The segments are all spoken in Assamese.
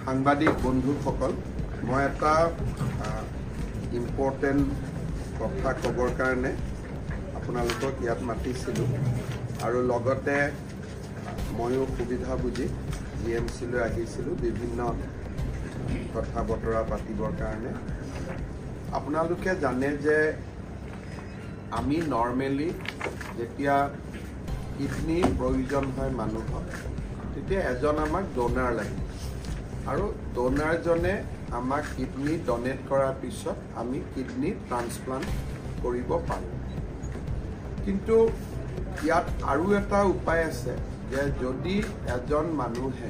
সাংবাদিক বন্ধুসকল, মই এটা ইম্পৰ্টেণ্ট কথা ক'বৰ কাৰণে আপোনালোকক ইয়াত মাতিছিলোঁ আৰু লগতে ময়ো সুবিধা বুজি জিএমচিলৈ আহিছিলোঁ বিভিন্ন কথা বতৰা পাতিবৰ কাৰণে। আপোনালোকে জানে যে আমি নৰ্মেলি যেতিয়া কিডনিৰ প্ৰয়োজন হয় মানুহক, তেতিয়া এজন আমাক ডোনাৰ লাগে আৰু ডোনাৰজনে আমাক কিডনি ডনেট কৰাৰ পিছত আমি কিডনি ট্ৰান্সপ্লান্ট কৰিব পাৰোঁ। কিন্তু ইয়াত আৰু এটা উপায় আছে যে যদি এজন মানুহে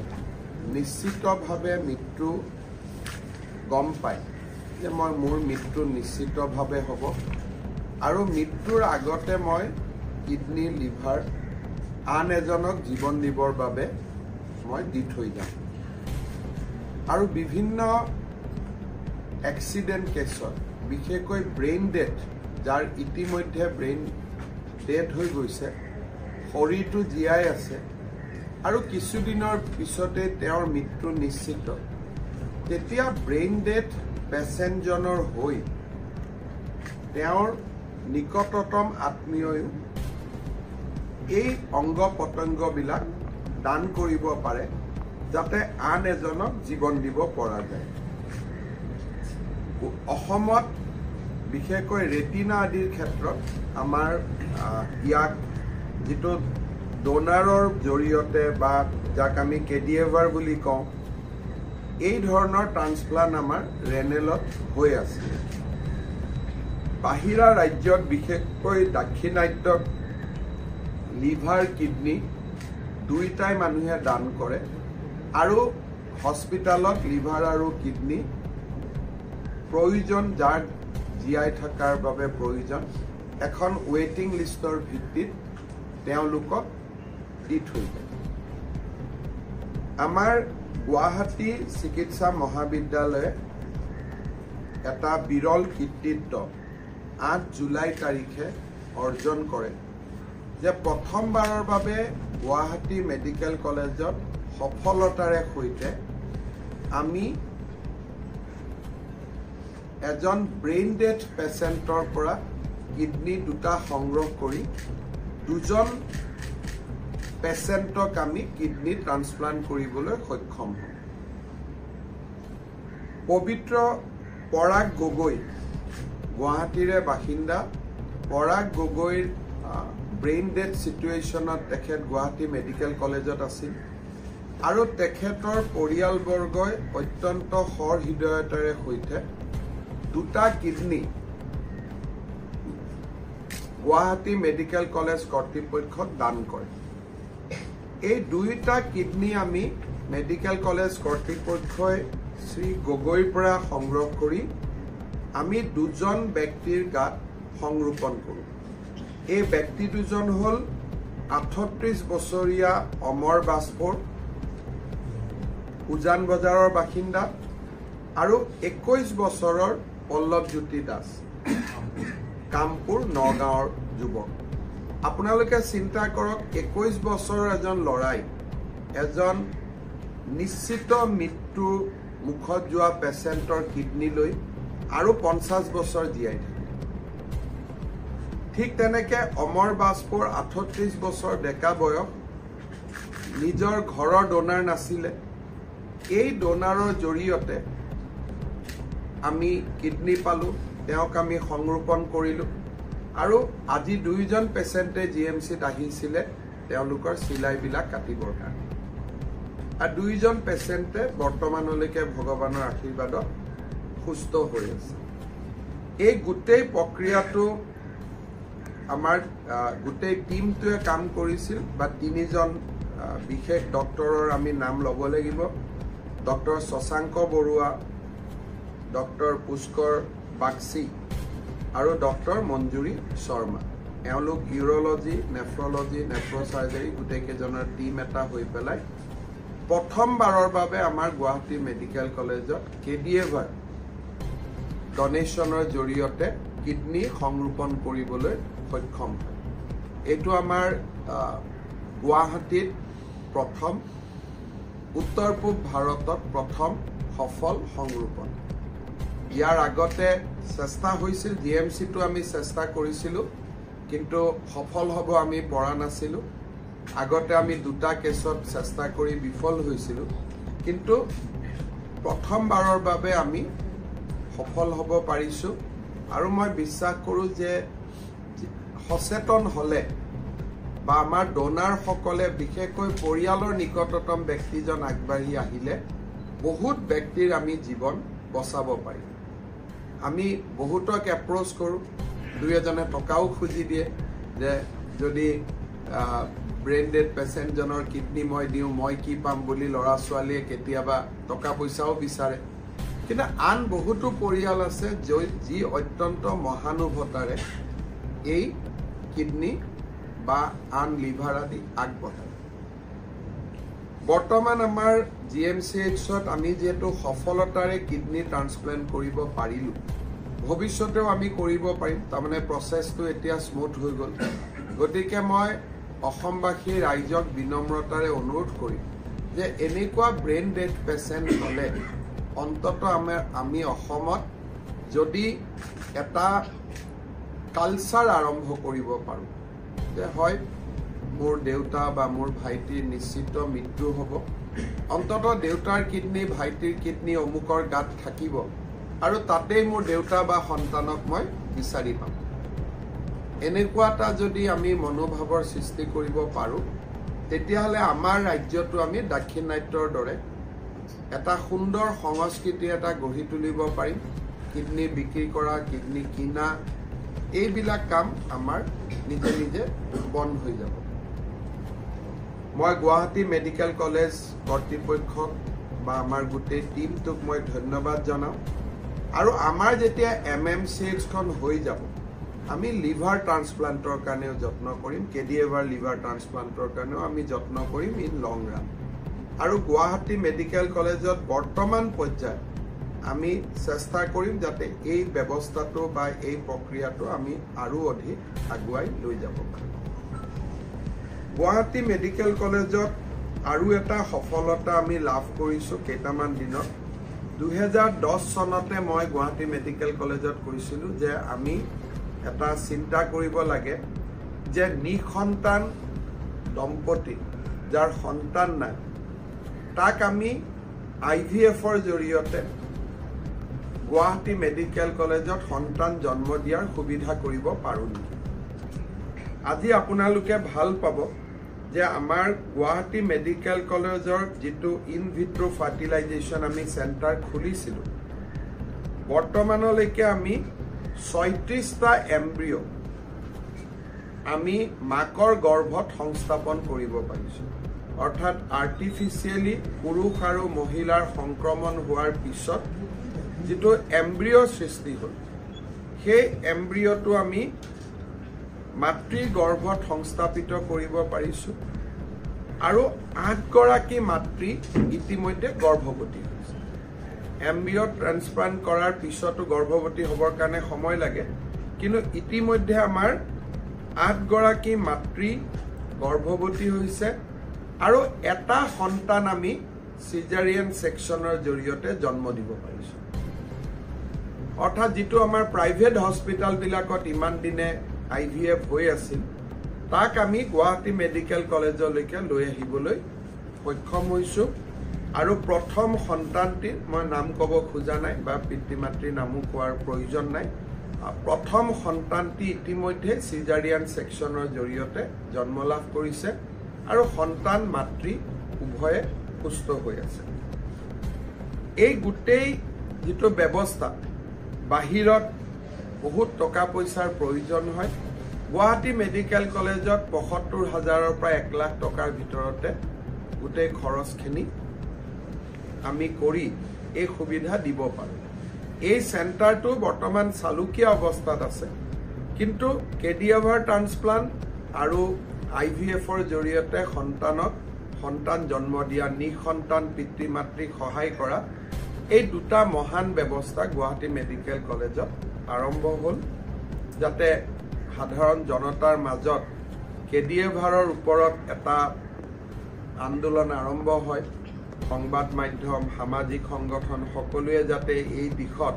নিশ্চিতভাৱে মৃত্যু গম পায় যে মোৰ মৃত্যু নিশ্চিতভাৱে হ'ব আৰু মৃত্যুৰ আগতে মই কিডনি লিভাৰ আন এজনক জীৱন দিবৰ বাবে মই দি থৈ যাম। আৰু বিভিন্ন এক্সিডেণ্ট কেছত বিশেষকৈ ব্ৰেইন ডেথ, যাৰ ইতিমধ্যে ব্ৰেইন ডেথ হৈ গৈছে, শৰীৰটো জীয়াই আছে আৰু কিছুদিনৰ পিছতে তেওঁৰ মৃত্যু নিশ্চিত, তেতিয়া ব্ৰেইন ডেথ পেচেণ্টজনৰ হৈ তেওঁৰ নিকটতম আত্মীয়ও এই অংগ পতংগবিলাক দান কৰিব পাৰে যাতে আন এজনক জীৱন দিব পৰা যায়। অসমত বিশেষকৈ ৰেটিনা আদিৰ ক্ষেত্ৰত আমাৰ ইয়াক যিটো ডোনাৰৰ জৰিয়তে বা যাক আমি কেডিএভাৰ বুলি কওঁ, এই ধৰণৰ ট্ৰান্সপ্লান্ট আমাৰ ৰেনেলত হৈ আছে। বাহিৰা ৰাজ্যত বিশেষকৈ দাক্ষিণাত্যত লিভাৰ কিডনি দুইটাই মানুহে দান কৰে আৰু হস্পিটালত লিভাৰ আৰু কিডনি প্ৰয়োজন, যাৰ জীয়াই থকাৰ বাবে প্ৰয়োজন, এখন ৱেইটিং লিষ্টৰ ভিত্তিত তেওঁলোকক দি থৈ যায়। আমাৰ গুৱাহাটী চিকিৎসা মহাবিদ্যালয়ে এটা বিৰল কৃতিত্ব 8 জুলাই তাৰিখে অৰ্জন কৰে যে প্ৰথমবাৰৰ বাবে গুৱাহাটী মেডিকেল কলেজত সফলতাৰে সৈতে আমি এজন ব্ৰেইন ডেথ পেচেণ্টৰ পৰা কিডনি দুটা সংগ্ৰহ কৰি দুজন পেচেণ্টক আমি কিডনি ট্ৰান্সপ্লান্ট কৰিবলৈ সক্ষম হওঁ। পবিত্ৰ পৰাগ গগৈ গুৱাহাটীৰে বাসিন্দা। পৰাগ গগৈৰ ব্ৰেইন ডেথ চিটুৱেশ্যনত তেখেত গুৱাহাটী মেডিকেল কলেজত আছিল আৰু তেখেতৰ পৰিয়ালবৰ্গই অত্যন্ত সহৃদয়তাৰে সৈতে দুটা কিডনি গুৱাহাটী মেডিকেল কলেজ কৰ্তৃপক্ষক দান কৰে। এই দুইটা কিডনি আমি মেডিকেল কলেজ কৰ্তৃপক্ষই শ্ৰী গগৈৰ পৰা সংগ্ৰহ কৰি আমি দুজন ব্যক্তিৰ গাত সংৰোপণ কৰোঁ। এই ব্যক্তি দুজন হ'ল 38 বছৰীয়া অমৰ বাজপুৰ, উজান বজাৰৰ বাসিন্দা, আৰু 21 বছৰৰ পল্লৱজ্যোতি দাস, কামপুৰ নগাঁৱৰ যুৱক। আপোনালোকে চিন্তা কৰক, 21 বছৰৰ এজন ল'ৰাই এজন নিশ্চিত মৃত্যু মুখত যোৱা পেচেণ্টৰ কিডনি লৈ আৰু 50 বছৰ জীয়াই থাকে। ঠিক তেনেকে অমৰ বাজপুৰ 38 বছৰ ডেকা বয়স, নিজৰ ঘৰৰ ডোনাৰ নাছিলে। এই ডোনাৰৰ জৰিয়তে আমি কিডনি পালোঁ, তেওঁক আমি সংৰোপণ কৰিলোঁ আৰু আজি দুইজন পেচেণ্টে জিএমচিত আহিছিলে তেওঁলোকৰ চিলাইবিলাক কাটিবৰ কাৰণে। আৰু দুইজন পেচেণ্টে বৰ্তমানলৈকে ভগৱানৰ আশীৰ্বাদত সুস্থ হৈ আছে। এই গোটেই প্ৰক্ৰিয়াটো আমাৰ গোটেই টিমটোৱে কাম কৰিছিল, বা তিনিজন বিশেষ ডক্টৰৰ আমি নাম ল'ব লাগিব। ডক্টৰ শশাংক বৰুৱা, ডক্টৰ পুষ্কৰ বাগচি আৰু ডক্টৰ মঞ্জুৰী শৰ্মা। এওঁলোক ইউৰলজি, নেফ্ৰলজি, নেফ্ৰচাৰ্জাৰী গোটেইকেইজনৰ টিম এটা হৈ পেলাই প্ৰথমবাৰৰ বাবে আমাৰ গুৱাহাটী মেডিকেল কলেজত কেডিএভাৰ ডনেশ্যনৰ জৰিয়তে কিডনি সংৰোপণ কৰিবলৈ সক্ষম হয়। এইটো আমাৰ গুৱাহাটীত প্ৰথম উত্তৰ পূব ভাৰতত প্ৰথম সফল সংৰোপণ ইয়াৰ আগতে চেষ্টা হৈছিল ডিএমচিটো আমি চেষ্টা কৰিছিলো কিন্তু সফল হ'ব আমি পৰা নাছিলো আগতে আমি দুটা কেছত চেষ্টা কৰি বিফল হৈছিলো কিন্তু প্ৰথমবাৰৰ বাবে আমি সফল হ'ব পাৰিছো আৰু মই বিশ্বাস কৰোঁ যে সচেতন হলে বা আমাৰ ডোনাৰ সকলে বিশেষকৈ পৰিয়ালৰ নিকটতম ব্যক্তিজন আগবাঢ়ি আহিলে বহুত ব্যক্তিৰ আমি জীৱন বচাব পাৰিম আমি বহুতক এপ্ৰোচ কৰোঁ দুই এজনে টকাও খুজি দিয়ে যে যদি ব্ৰেইন ডেড পেচেণ্টজনৰ কিডনি মই দিওঁ মই কি পাম বুলি ল'ৰা ছোৱালীয়ে কেতিয়াবা টকা পইচাও বিচাৰে কিন্তু আন বহুতো পৰিয়াল আছে যি অত্যন্ত মহানুভৱতাৰে এই কিডনি বা আন লিভাৰ আদি আগবঢ়ায় বৰ্তমান আমাৰ জিএমচিএইচত আমি যেহেতু সফলতাৰে কিডনি ট্ৰান্সপ্লেণ্ট কৰিব পাৰিলোঁ ভৱিষ্যতেও আমি কৰিব পাৰিম তাৰমানে প্ৰচেছটো এতিয়া স্মুথ হৈ গ'ল গতিকে মই অসমবাসী ৰাইজক বিনম্ৰতাৰে অনুৰোধ কৰিম যে এনেকুৱা ব্ৰেইন ডেড পেচেণ্ট হ'লে অন্ততঃ আমি অসমত যদি এটা কালচাৰ আৰম্ভ কৰিব পাৰোঁ যে হয় মোৰ দেউতা বা মোৰ ভাইটিৰ নিশ্চিত মৃত্যু হ'ব অন্ততঃ দেউতাৰ কিডনি ভাইটিৰ কিডনি অমুকৰ গাত থাকিব আৰু তাতেই মোৰ দেউতা বা সন্তানক মই বিচাৰি পাম এনেকুৱা এটা যদি আমি মনোভাৱৰ সৃষ্টি কৰিব পাৰোঁ তেতিয়াহ'লে আমাৰ ৰাজ্যটো আমি দাক্ষিণাত্যৰ দৰে এটা সুন্দৰ সংস্কৃতি এটা গঢ়ি তুলিব পাৰিম কিডনি বিক্ৰী কৰা কিডনি কিনা এইবিলাক কাম আমাৰ নিজে নিজে বন্ধ হৈ যাব মই গুৱাহাটী মেডিকেল কলেজ কৰ্তৃপক্ষক বা আমাৰ গোটেই টিমটোক মই ধন্যবাদ জনাওঁ আৰু আমাৰ যেতিয়া MMCHখন হৈ যাব আমি লিভাৰ ট্ৰান্সপ্লান্টৰ কাৰণেও যত্ন কৰিম কেডিএভাৰ লিভাৰ ট্ৰান্সপ্লান্টৰ কাৰণেও আমি যত্ন কৰিম ইন লং ৰান আৰু গুৱাহাটী মেডিকেল কলেজত বৰ্তমান পৰ্যায়ত আমি চেষ্টা কৰিম যাতে এই ব্যৱস্থাটো বা এই প্ৰক্ৰিয়াটো আমি আৰু অধিক আগুৱাই লৈ যাব পাৰোঁ গুৱাহাটী মেডিকেল কলেজত আৰু এটা সফলতা আমি লাভ কৰিছোঁ কেইটামান দিনত 2010 চনতে মই গুৱাহাটী মেডিকেল কলেজত কৈছিলোঁ যে আমি এটা চিন্তা কৰিব লাগে যে নিসন্তান দম্পতি যাৰ সন্তান নাই তাক আমি IVFৰ জৰিয়তে গুৱাহাটী মেডিকেল কলেজত সন্তান জন্ম দিয়াৰ সুবিধা কৰিব পাৰোঁ নেকি আজি আপোনালোকে ভাল পাব যে আমাৰ গুৱাহাটী মেডিকেল কলেজৰ যিটো ইন ভিট্ৰো ফাৰ্টিলাইজেশ্যন আমি চেণ্টাৰ খুলিছিলোঁ বৰ্তমানলৈকে আমি 36টা এম্ব্ৰিঅ আমি মাকৰ গৰ্ভত সংস্থাপন কৰিব পাৰিছোঁ অৰ্থাৎ আৰ্টিফিচিয়েলি পুৰুষ আৰু মহিলাৰ সংক্ৰমণ হোৱাৰ পিছত যিটো এম্ব্ৰিঅ সৃষ্টি হ'ল সেই এম্ব্ৰিঅটো আমি মাতৃৰ গৰ্ভত সংস্থাপিত কৰিব পাৰিছোঁ আৰু 8 গৰাকী মাতৃ ইতিমধ্যে গৰ্ভৱতী হৈছে এম্ব্ৰিঅ ট্ৰান্সপ্লান্ট কৰাৰ পিছতো গৰ্ভৱতী হ'বৰ কাৰণে সময় লাগে কিন্তু ইতিমধ্যে আমাৰ 8 গৰাকী মাতৃ গৰ্ভৱতী হৈছে আৰু এটা সন্তান আমি সিজাৰিয়ান সেকশনৰ জৰিয়তে জন্ম দিব পাৰিছোঁ অৰ্থাৎ যিটো আমাৰ প্ৰাইভেট হস্পিটাল বিলাকত ইমান দিনে IVF হৈ আছিল তাক আমি গুৱাহাটী মেডিকেল কলেজলৈকে লৈ আহিবলৈ সক্ষম হৈছোঁ আৰু প্ৰথম সন্তানটিৰ মই নাম ক'ব খোজা নাই বা পিতৃ মাতৃৰ নামো কোৱাৰ প্ৰয়োজন নাই প্ৰথম সন্তানটি ইতিমধ্যে সিজাৰিয়ান সেকশনৰ জৰিয়তে জন্ম লাভ কৰিছে আৰু সন্তান মাতৃ উভয়ে সুস্থ হৈ আছে এই গোটেই যিটো ব্যৱস্থা বাহিৰত বহুত টকা পইচাৰ প্ৰয়োজন হয় গুৱাহাটী মেডিকেল কলেজত ৭৫,০০০ৰ পৰা 1 লাখ টকাৰ ভিতৰতে গোটেই খৰচখিনি আমি কৰি এই সুবিধা দিব পাৰোঁ এই চেণ্টাৰটো বৰ্তমান চালুকীয়া অৱস্থাত আছে কিন্তু কেডিএভাৰ ট্ৰান্সপ্লান্ট আৰু IVFৰ জৰিয়তে সন্তান জন্ম দিয়া নিসন্তান পিতৃ মাতৃক সহায় কৰা এই দুটা মহান ব্যৱস্থা গুৱাহাটী মেডিকেল কলেজত আৰম্ভ হ'ল যাতে সাধাৰণ জনতাৰ মাজত কেডিএভাৰৰ ওপৰত এটা আন্দোলন আৰম্ভ হয় সংবাদ মাধ্যম সামাজিক সংগঠন সকলোৱে যাতে এই দিশত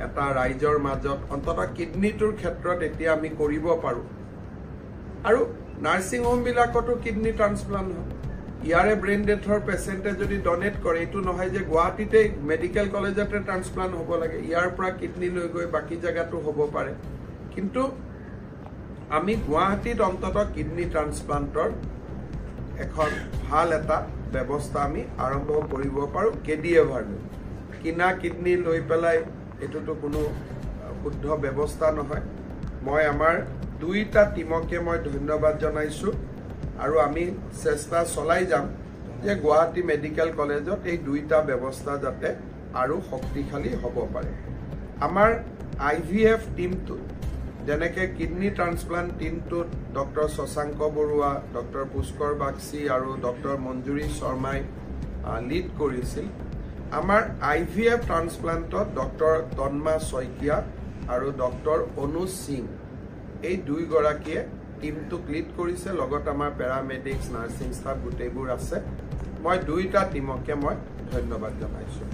এটা ৰাইজৰ মাজত অন্তত কিডনিটোৰ ক্ষেত্ৰত এতিয়া আমি কৰিব পাৰোঁ আৰু নাৰ্ছিং হোমবিলাকতো কিডনি ট্ৰান্সপ্লান্ট হয় ইয়াৰে ব্ৰেইন ডেথৰ পেচেণ্টে যদি ডনেট কৰে এইটো নহয় যে গুৱাহাটীতে মেডিকেল কলেজতে ট্ৰান্সপ্লান্ট হ'ব লাগে ইয়াৰ পৰা কিডনি লৈ গৈ বাকী জেগাতো হ'ব পাৰে কিন্তু আমি গুৱাহাটীত অন্তত কিডনি ট্ৰান্সপ্লান্টৰ এখন ভাল এটা ব্যৱস্থা আমি আৰম্ভ কৰিব পাৰোঁ কেডিএভাৰ লৈ কিনা কিডনি লৈ পেলাই এটোতো কোনো শুদ্ধ ব্যৱস্থা নহয় মই আমাৰ দুইটা টিমকে মই ধন্যবাদ জনাইছোঁ আৰু আমি চেষ্টা চলাই যাম যে গুৱাহাটী মেডিকেল কলেজত এই দুইটা ব্যৱস্থা যাতে আৰু শক্তিশালী হ'ব পাৰে আমাৰ IVF টিমটো যেনেকৈ কিডনি ট্ৰান্সপ্লান্ট টিমটোত ডক্টৰ শশাংক বৰুৱা ডক্টৰ পুষ্কৰ বাগচি আৰু ডক্টৰ মঞ্জুৰী শৰ্মাই লিড কৰিছিল আমাৰ IVF ট্ৰান্সপ্লান্টত ডক্টৰ তন্মা শইকীয়া আৰু ডক্টৰ অনুজ সিং এই দুইগৰাকীয়ে টিমটোক লিড কৰিছে লগত আমাৰ পেৰামেডিক্স নাৰ্ছিং ষ্টাফ গোটেইবোৰ আছে মই দুইটা টিমকে মই ধন্যবাদ জনাইছোঁ